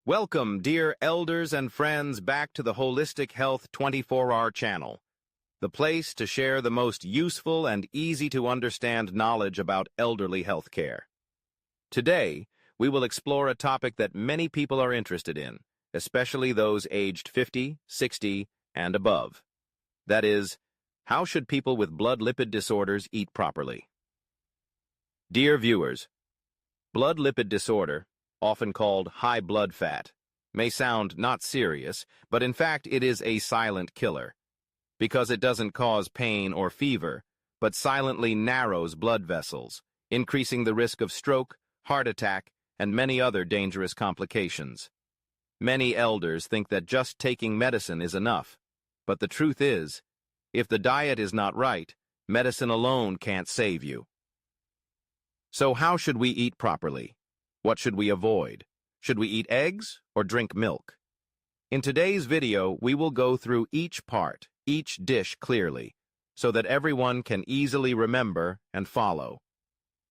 Welcome, dear elders and friends, back to the Holistic Health 24-hour channel, the place to share the most useful and easy-to-understand knowledge about elderly health care. Today, we will explore a topic that many people are interested in, especially those aged 50, 60, and above. That is, how should people with blood lipid disorders eat properly? Dear viewers, blood lipid disorder, often called high blood fat, may sound not serious, but in fact it is a silent killer, because it doesn't cause pain or fever, but silently narrows blood vessels, increasing the risk of stroke, heart attack, and many other dangerous complications. Many elders think that just taking medicine is enough, but the truth is, if the diet is not right, medicine alone can't save you. So how should we eat properly? What should we avoid? Should we eat eggs or drink milk? In today's video, we will go through each part, each dish clearly, so that everyone can easily remember and follow.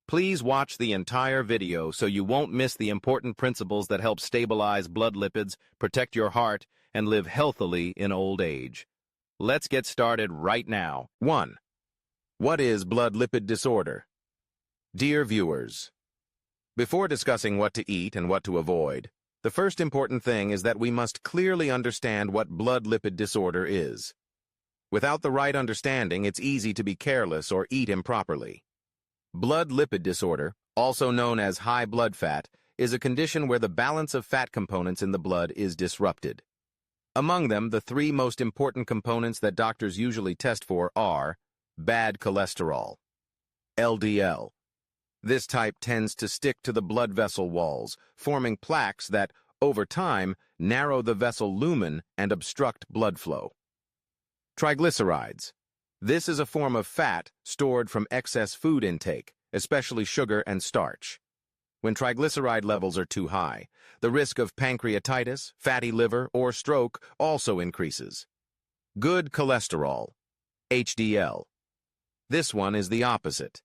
Please watch the entire video so you won't miss the important principles that help stabilize blood lipids, protect your heart, and live healthily in old age. Let's get started right now. 1. What is blood lipid disorder? Dear viewers, before discussing what to eat and what to avoid, the first important thing is that we must clearly understand what blood lipid disorder is. Without the right understanding, it's easy to be careless or eat improperly. Blood lipid disorder, also known as high blood fat, is a condition where the balance of fat components in the blood is disrupted. Among them, the three most important components that doctors usually test for are bad cholesterol, LDL. This type tends to stick to the blood vessel walls, forming plaques that, over time, narrow the vessel lumen and obstruct blood flow. Triglycerides. This is a form of fat stored from excess food intake, especially sugar and starch. When triglyceride levels are too high, the risk of pancreatitis, fatty liver, or stroke also increases. Good cholesterol, HDL. This one is the opposite.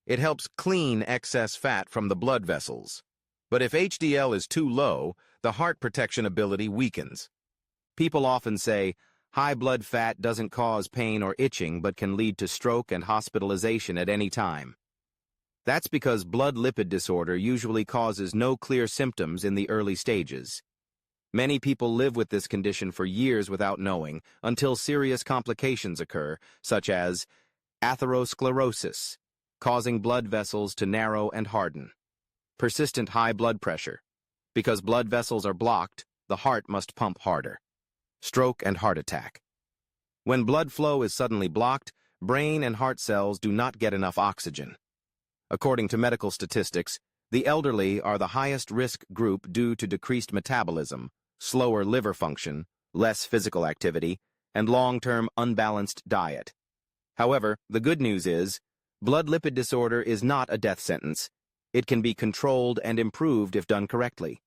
It helps clean excess fat from the blood vessels. But if HDL is too low, the heart protection ability weakens. People often say, high blood fat doesn't cause pain or itching but can lead to stroke and hospitalization at any time. That's because blood lipid disorder usually causes no clear symptoms in the early stages. Many people live with this condition for years without knowing, until serious complications occur, such as atherosclerosis, causing blood vessels to narrow and harden. Persistent high blood pressure. Because blood vessels are blocked, the heart must pump harder. Stroke and heart attack. When blood flow is suddenly blocked, brain and heart cells do not get enough oxygen. According to medical statistics, the elderly are the highest risk group due to decreased metabolism, slower liver function, less physical activity, and long-term unbalanced diet. However, the good news is, blood lipid disorder is not a death sentence. It can be controlled and improved if done correctly.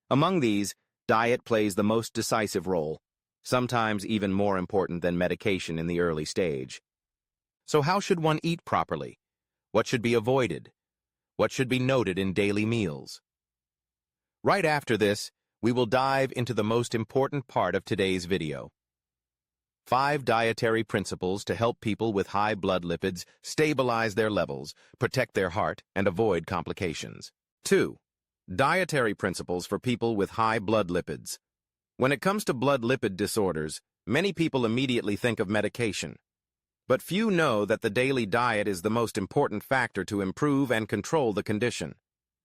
Among these, diet plays the most decisive role, sometimes even more important than medication in the early stage. So how should one eat properly? What should be avoided? What should be noted in daily meals? Right after this, we will dive into the most important part of today's video. 5 dietary principles to help people with high blood lipids stabilize their levels, protect their heart, and avoid complications. 2. Dietary principles for people with high blood lipids. When it comes to blood lipid disorders, many people immediately think of medication. But few know that the daily diet is the most important factor to improve and control the condition.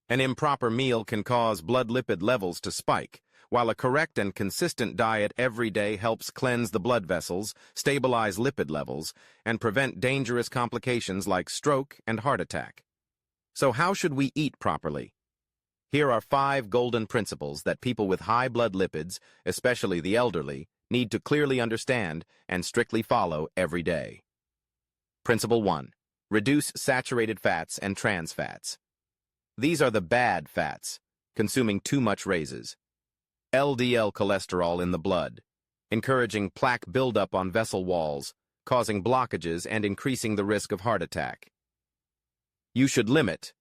An improper meal can cause blood lipid levels to spike, while a correct and consistent diet every day helps cleanse the blood vessels, stabilize lipid levels, and prevent dangerous complications like stroke and heart attack. So how should we eat properly? Here are 5 golden principles that people with high blood lipids, especially the elderly, need to clearly understand and strictly follow every day. Principle 1. Reduce saturated fats and trans fats. These are the bad fats, consuming too much raises. LDL cholesterol in the blood, encouraging plaque buildup on vessel walls, causing blockages and increasing the risk of heart attack. You should limit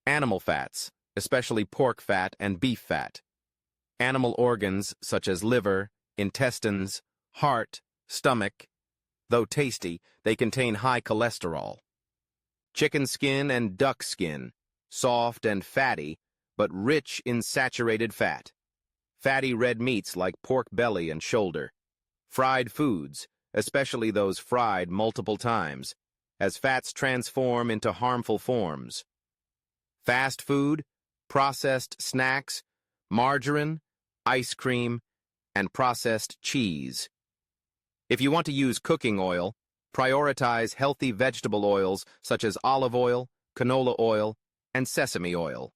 animal fats, especially pork fat and beef fat. Animal organs such as liver, intestines, heart, stomach, though tasty, they contain high cholesterol. Chicken skin and duck skin, soft and fatty, but rich in saturated fat. Fatty red meats like pork belly and shoulder. Fried foods, especially those fried multiple times, as fats transform into harmful forms. Fast food, processed snacks, margarine, ice cream, and processed cheese. If you want to use cooking oil, prioritize healthy vegetable oils such as olive oil, canola oil, and sesame oil.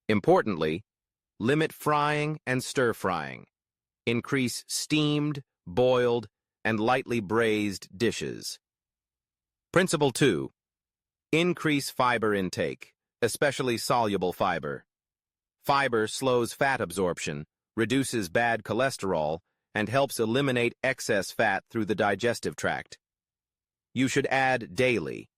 Importantly, limit frying and stir-frying. Increase steamed, boiled, and lightly braised dishes. Principle 2. Increase fiber intake, especially soluble fiber. Fiber slows fat absorption, reduces bad cholesterol, and helps eliminate excess fat through the digestive tract. You should add daily.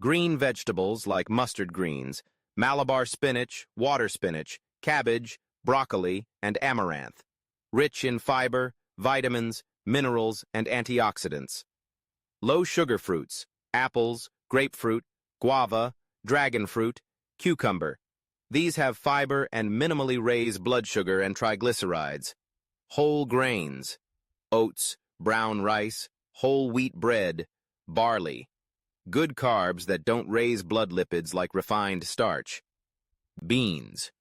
Green vegetables like mustard greens, Malabar spinach, water spinach, cabbage, broccoli, and amaranth. Rich in fiber, vitamins, minerals, and antioxidants. Low-sugar fruits, apples, grapefruit, guava, dragon fruit, cucumber. These have fiber and minimally raise blood sugar and triglycerides. Whole grains, oats, brown rice, whole wheat bread, barley. Good carbs that don't raise blood lipids like refined starch. Beans,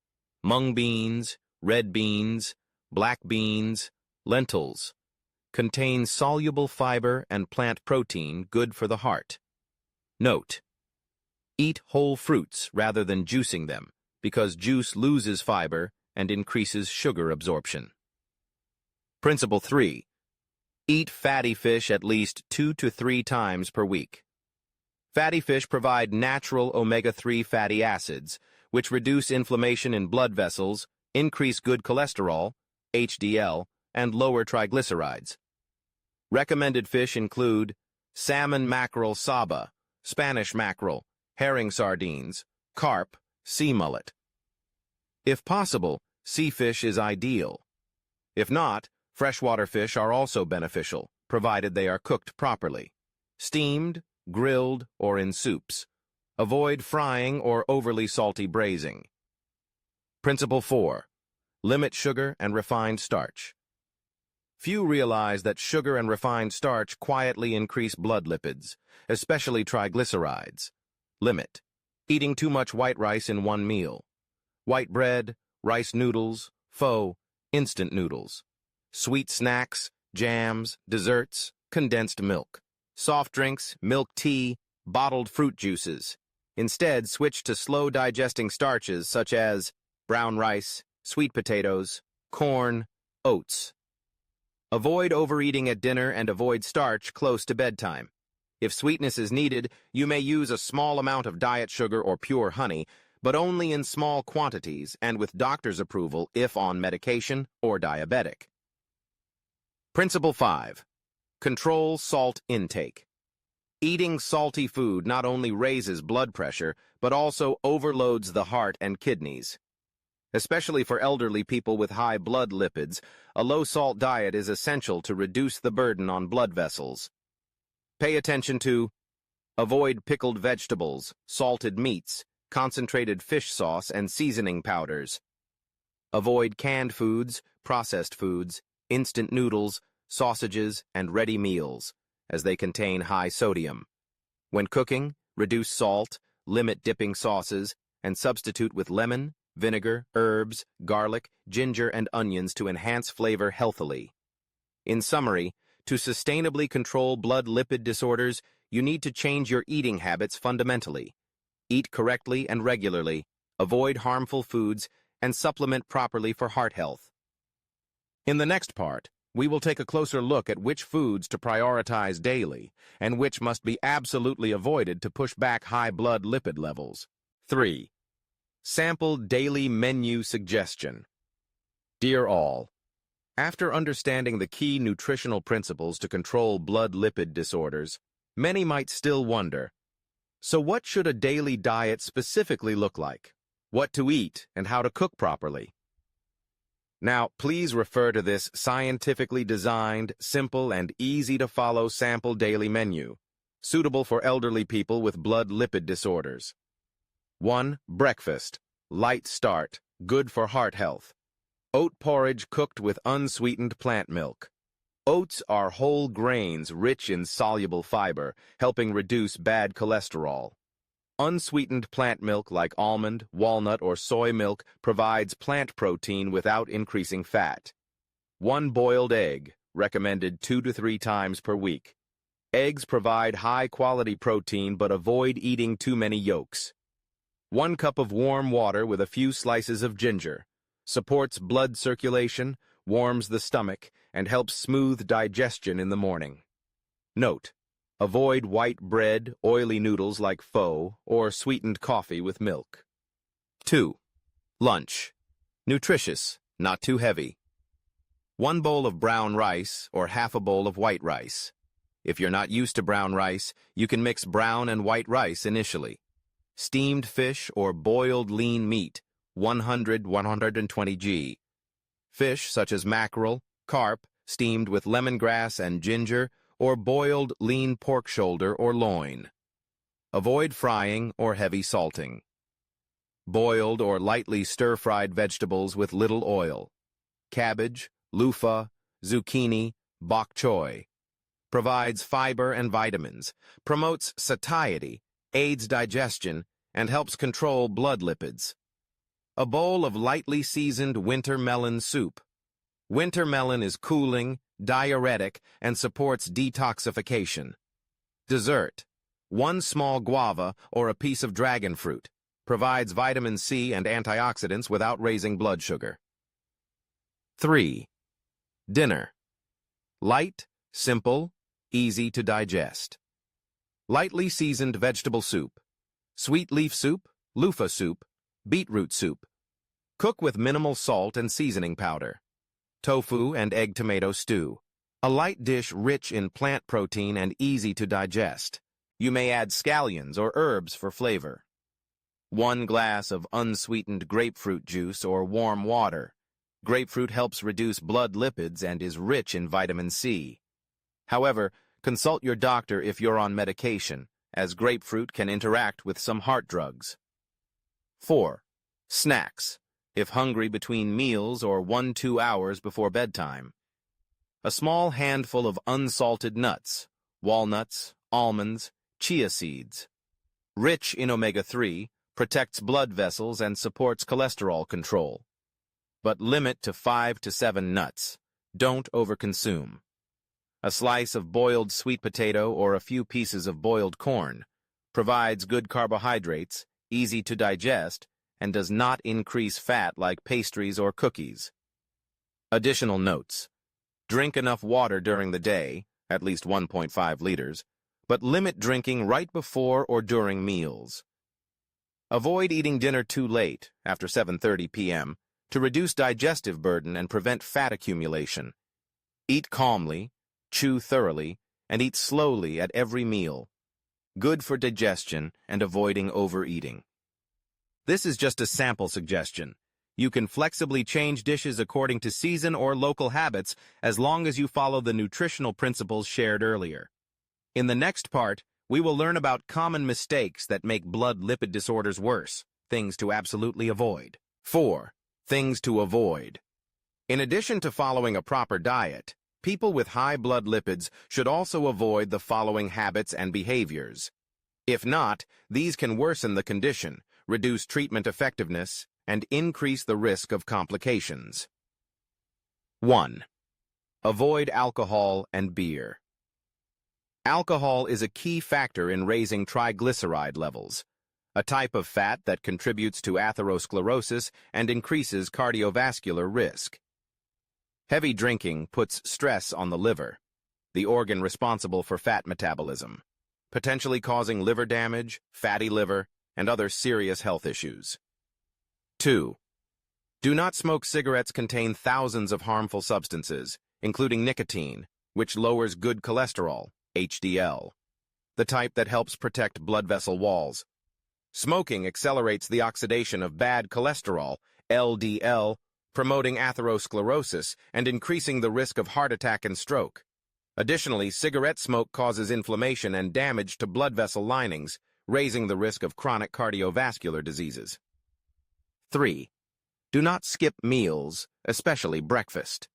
mung beans, red beans, black beans, lentils. Contain soluble fiber and plant protein good for the heart. Note: eat whole fruits rather than juicing them, because juice loses fiber and increases sugar absorption. Principle 3. Eat fatty fish at least 2 to 3 times per week. Fatty fish provide natural omega-3 fatty acids, which reduce inflammation in blood vessels, increase good cholesterol, HDL, and lower triglycerides. Recommended fish include salmon mackerel saba, Spanish mackerel, herring sardines, carp, sea mullet. If possible, sea fish is ideal. If not, freshwater fish are also beneficial, provided they are cooked properly. Steamed, grilled, or in soups. Avoid frying or overly salty braising. Principle 4. Limit sugar and refined starch. Few realize that sugar and refined starch quietly increase blood lipids, especially triglycerides. Limit. Eating too much white rice in one meal. White bread, rice noodles, pho, instant noodles. Sweet snacks, jams, desserts, condensed milk. Soft drinks, milk tea, bottled fruit juices. Instead, switch to slow-digesting starches such as brown rice, sweet potatoes, corn, oats. Avoid overeating at dinner and avoid starch close to bedtime. If sweetness is needed, you may use a small amount of diet sugar or pure honey, but only in small quantities and with doctor's approval if on medication or diabetic. Principle 5. Control salt intake. Eating salty food not only raises blood pressure, but also overloads the heart and kidneys. Especially for elderly people with high blood lipids, a low-salt diet is essential to reduce the burden on blood vessels. Pay attention to: avoid pickled vegetables, salted meats, concentrated fish sauce, and seasoning powders. Avoid canned foods, processed foods, instant noodles, sausages, and ready meals, as they contain high sodium. When cooking, reduce salt, limit dipping sauces, and substitute with lemon, vinegar, herbs, garlic, ginger, and onions to enhance flavor healthily. In summary, to sustainably control blood lipid disorders, you need to change your eating habits fundamentally. Eat correctly and regularly, avoid harmful foods, and supplement properly for heart health. In the next part, we will take a closer look at which foods to prioritize daily and which must be absolutely avoided to push back high blood lipid levels. 3. Sample daily menu suggestion. Dear all, after understanding the key nutritional principles to control blood lipid disorders, many might still wonder, so what should a daily diet specifically look like? What to eat and how to cook properly? Now, please refer to this scientifically designed, simple, and easy-to-follow sample daily menu, suitable for elderly people with blood lipid disorders. 1. Breakfast. Light start, good for heart health. Oat porridge cooked with unsweetened plant milk. Oats are whole grains rich in soluble fiber, helping reduce bad cholesterol. Unsweetened plant milk like almond, walnut, or soy milk provides plant protein without increasing fat. 1 boiled egg, recommended 2 to 3 times per week. Eggs provide high-quality protein but avoid eating too many yolks. 1 cup of warm water with a few slices of ginger. Supports blood circulation, warms the stomach, and helps smooth digestion in the morning. Note: avoid white bread, oily noodles like pho, or sweetened coffee with milk. 2. Lunch. Nutritious, not too heavy. 1 bowl of brown rice or half a bowl of white rice. If you're not used to brown rice, you can mix brown and white rice initially. Steamed fish or boiled lean meat, 100-120 g. Fish such as mackerel, carp, steamed with lemongrass and ginger, or boiled lean pork shoulder or loin. Avoid frying or heavy salting. Boiled or lightly stir-fried vegetables with little oil. Cabbage, loofah, zucchini, bok choy. Provides fiber and vitamins, promotes satiety, aids digestion, and helps control blood lipids. A bowl of lightly seasoned winter melon soup. Winter melon is cooling, diuretic, and supports detoxification. Dessert. 1 small guava or a piece of dragon fruit. Provides vitamin C and antioxidants without raising blood sugar. 3. Dinner. Light, simple, easy to digest. Lightly seasoned vegetable soup. Sweet leaf soup, loofah soup, beetroot soup. Cook with minimal salt and seasoning powder. Tofu and egg tomato stew. A light dish rich in plant protein and easy to digest. You may add scallions or herbs for flavor. 1 glass of unsweetened grapefruit juice or warm water. Grapefruit helps reduce blood lipids and is rich in vitamin C. However, consult your doctor if you're on medication, as grapefruit can interact with some heart drugs. 4. Snacks. If hungry between meals or 1-2 hours before bedtime. A small handful of unsalted nuts, walnuts, almonds, chia seeds. Rich in omega-3, protects blood vessels and supports cholesterol control. But limit to 5 to 7 nuts. Don't overconsume. A slice of boiled sweet potato or a few pieces of boiled corn. Provides good carbohydrates, easy to digest, and does not increase fat like pastries or cookies. Additional notes. Drink enough water during the day, at least 1.5 liters, but limit drinking right before or during meals. Avoid eating dinner too late, after 7:30 p.m., to reduce digestive burden and prevent fat accumulation. Eat calmly, chew thoroughly, and eat slowly at every meal. Good for digestion and avoiding overeating. This is just a sample suggestion. You can flexibly change dishes according to season or local habits as long as you follow the nutritional principles shared earlier. In the next part, we will learn about common mistakes that make blood lipid disorders worse, things to absolutely avoid. 4. Things to avoid. In addition to following a proper diet, people with high blood lipids should also avoid the following habits and behaviors. If not, these can worsen the condition, reduce treatment effectiveness, and increase the risk of complications. 1. Avoid alcohol and beer. Alcohol is a key factor in raising triglyceride levels, a type of fat that contributes to atherosclerosis and increases cardiovascular risk. Heavy drinking puts stress on the liver, the organ responsible for fat metabolism, potentially causing liver damage, fatty liver, and other serious health issues. 2. Do not smoke. Cigarettes contain thousands of harmful substances, including nicotine, which lowers good cholesterol, HDL, the type that helps protect blood vessel walls. Smoking accelerates the oxidation of bad cholesterol, LDL, promoting atherosclerosis and increasing the risk of heart attack and stroke. Additionally, cigarette smoke causes inflammation and damage to blood vessel linings, raising the risk of chronic cardiovascular diseases. 3. Do not skip meals, especially breakfast.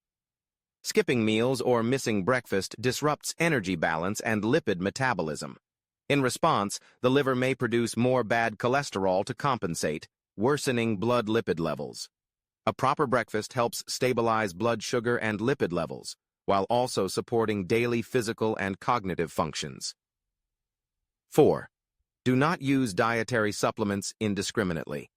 Skipping meals or missing breakfast disrupts energy balance and lipid metabolism. In response, the liver may produce more bad cholesterol to compensate, worsening blood lipid levels. A proper breakfast helps stabilize blood sugar and lipid levels, while also supporting daily physical and cognitive functions. 4. Do not use dietary supplements indiscriminately.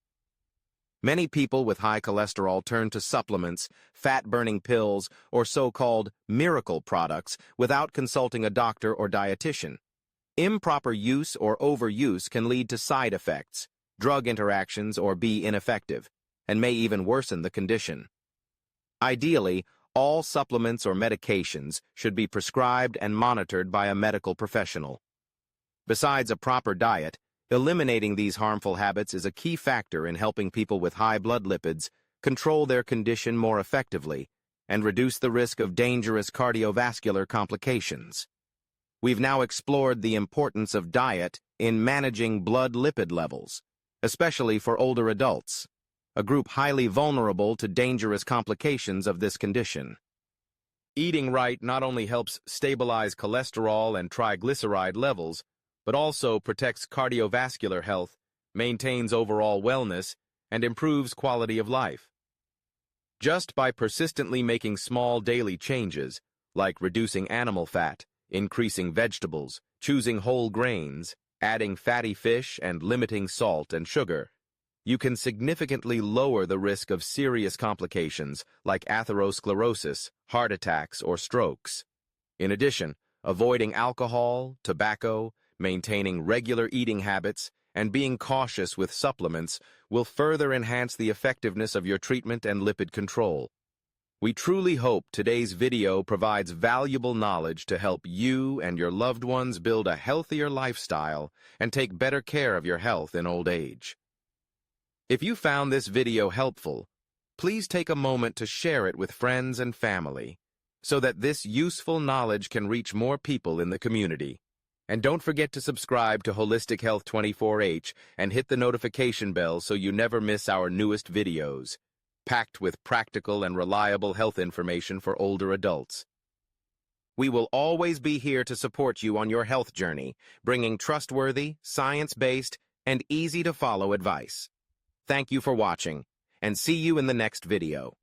Many people with high cholesterol turn to supplements, fat-burning pills, or so-called miracle products without consulting a doctor or dietitian. Improper use or overuse can lead to side effects, drug interactions, or be ineffective, and may even worsen the condition. Ideally, all supplements or medications should be prescribed and monitored by a medical professional. Besides a proper diet, eliminating these harmful habits is a key factor in helping people with high blood lipids control their condition more effectively and reduce the risk of dangerous cardiovascular complications. We've now explored the importance of diet in managing blood lipid levels, especially for older adults, a group highly vulnerable to dangerous complications of this condition. Eating right not only helps stabilize cholesterol and triglyceride levels, but also protects cardiovascular health, maintains overall wellness, and improves quality of life. Just by persistently making small daily changes, like reducing animal fat, increasing vegetables, choosing whole grains, adding fatty fish, and limiting salt and sugar, you can significantly lower the risk of serious complications like atherosclerosis, heart attacks, or strokes. In addition, avoiding alcohol, tobacco, maintaining regular eating habits, and being cautious with supplements will further enhance the effectiveness of your treatment and lipid control. We truly hope today's video provides valuable knowledge to help you and your loved ones build a healthier lifestyle and take better care of your health in old age. If you found this video helpful, please take a moment to share it with friends and family so that this useful knowledge can reach more people in the community. And don't forget to subscribe to Holistic Health 24H and hit the notification bell so you never miss our newest videos, packed with practical and reliable health information for older adults. We will always be here to support you on your health journey, bringing trustworthy, science-based, and easy-to-follow advice. Thank you for watching, and see you in the next video.